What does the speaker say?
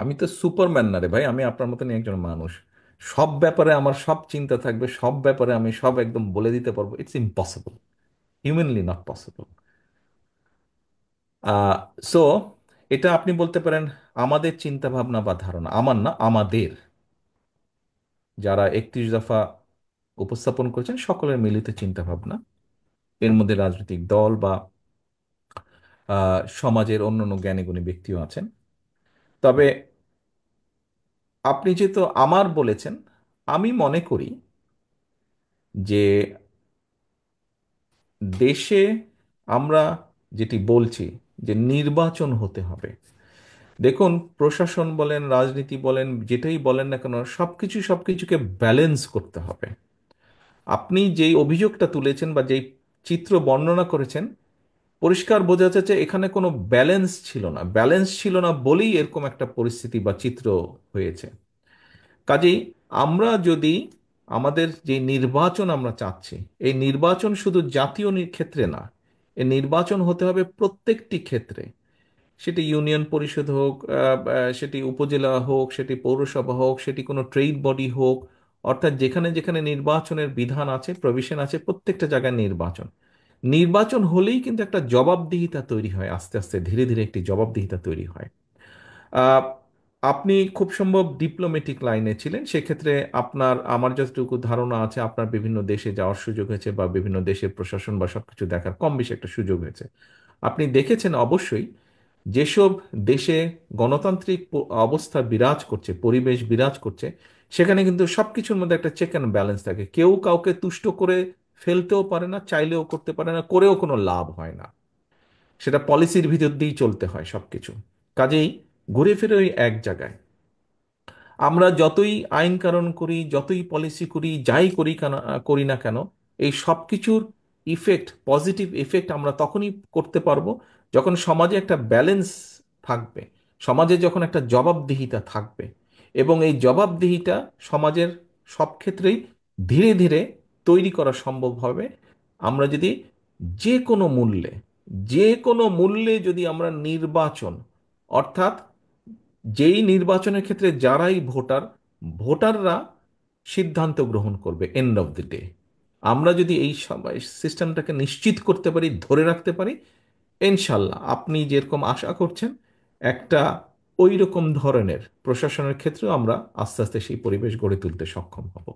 আমি তো সুপারম্যান না রে ভাই, আমি আপনার মতনই একজন মানুষ। সব ব্যাপারে আমার সব চিন্তা থাকবে, সব ব্যাপারে আমি সব একদম বলে দিতে পারবো, it's impossible, humanly not possible. So এটা আপনি বলতে পারেন আমাদের চিন্তা ভাবনা বা ধারণা, আমার না, আমাদের যারা 31 দফা উপস্থাপন করেছেন সকলের মিলিত চিন্তা ভাবনা। এর মধ্যে রাজনৈতিক দল বা সমাজের অন্যান্য জ্ঞানীগুণী ব্যক্তিও আছেন। তবে আপনি যেহেতু আমার বলেছেন, আমি মনে করি যে দেশে আমরা যেটি বলছি যে নির্বাচন হতে হবে। দেখুন, প্রশাসন বলেন, রাজনীতি বলেন, যেটাই বলেন না কেন, সবকিছু সবকিছুকে ব্যালেন্স করতে হবে। আপনি যেই অভিযোগটা তুলেছেন বা যেই চিত্র বর্ণনা করেছেন, পরিষ্কার বোঝা যাচ্ছে যে এখানে কোনো ব্যালেন্স ছিল না। ব্যালেন্স ছিল না বলেই এরকম একটা পরিস্থিতি বা চিত্র হয়েছে। কাজেই আমরা যদি আমাদের যে নির্বাচন আমরা চাচ্ছি, এই নির্বাচন শুধু জাতীয় ক্ষেত্রে না, এই নির্বাচন হতে হবে প্রত্যেকটি ক্ষেত্রে। সেটি ইউনিয়ন পরিষদ হোক, সেটি উপজেলা হোক, সেটি পৌরসভা হোক, সেটি কোনো ট্রেড বডি হোক, অর্থাৎ যেখানে যেখানে নির্বাচনের বিধান আছে, প্রভিশন আছে, প্রত্যেকটা জায়গায় নির্বাচন। নির্বাচন হলেই কিন্তু একটা জবাবদিহিতা তৈরি হয়, আস্তে আস্তে ধীরে ধীরে একটি জবাবদিহিতা তৈরি হয়। আহ, আপনি খুব সম্ভব ডিপ্লোম্যাটিক লাইনে ছিলেন, সেক্ষেত্রে আপনার, আমার যতটুকু ধারণা আছে, আপনার বিভিন্ন দেশে যাওয়ার সুযোগ হয়েছে বা বিভিন্ন দেশের প্রশাসন বা সবকিছু দেখার কম বেশি একটা সুযোগ হয়েছে। আপনি দেখেছেন অবশ্যই, যেসব দেশে গণতান্ত্রিক অবস্থা বিরাজ করছে, পরিবেশ বিরাজ করছে, সেখানে কিন্তু সবকিছুর মধ্যে একটা চেক অ্যান্ড ব্যালেন্স থাকে। কেউ কাউকে তুষ্ট করে ফেলতেও পারে না, চাইলেও করতে পারে না, করেও কোনো লাভ হয় না। সেটা পলিসির ভিতর দিয়েই চলতে হয় সবকিছু। কাজেই ঘুরে ফিরে ওই এক জায়গায় আমরা যতই আইন কানুন করি, যতই পলিসি করি, যাই করি কেন, করি না কেন, এই সব কিছুর ইফেক্ট, পজিটিভ ইফেক্ট আমরা তখনই করতে পারবো যখন সমাজে একটা ব্যালেন্স থাকবে, সমাজে যখন একটা জবাবদিহিতা থাকবে। এবং এই জবাবদিহিতা সমাজের সব ক্ষেত্রেই ধীরে ধীরে তৈরি করা সম্ভব হবে। আমরা যদি যে কোনো মূল্যে, যে কোনো মূল্যে যদি আমরা নির্বাচন, অর্থাৎ যেই নির্বাচনের ক্ষেত্রে যারাই ভোটার, ভোটাররা সিদ্ধান্ত গ্রহণ করবে এন্ড অফ দি ডে, আমরা যদি এই সিস্টেমটাকে নিশ্চিত করতে পারি, ধরে রাখতে পারি, ইনশাল্লাহ আপনি যেরকম আশা করছেন একটা ওই রকম ধরনের প্রশাসনের ক্ষেত্রেও আমরা আস্তে আস্তে সেই পরিবেশ গড়ে তুলতে সক্ষম হব।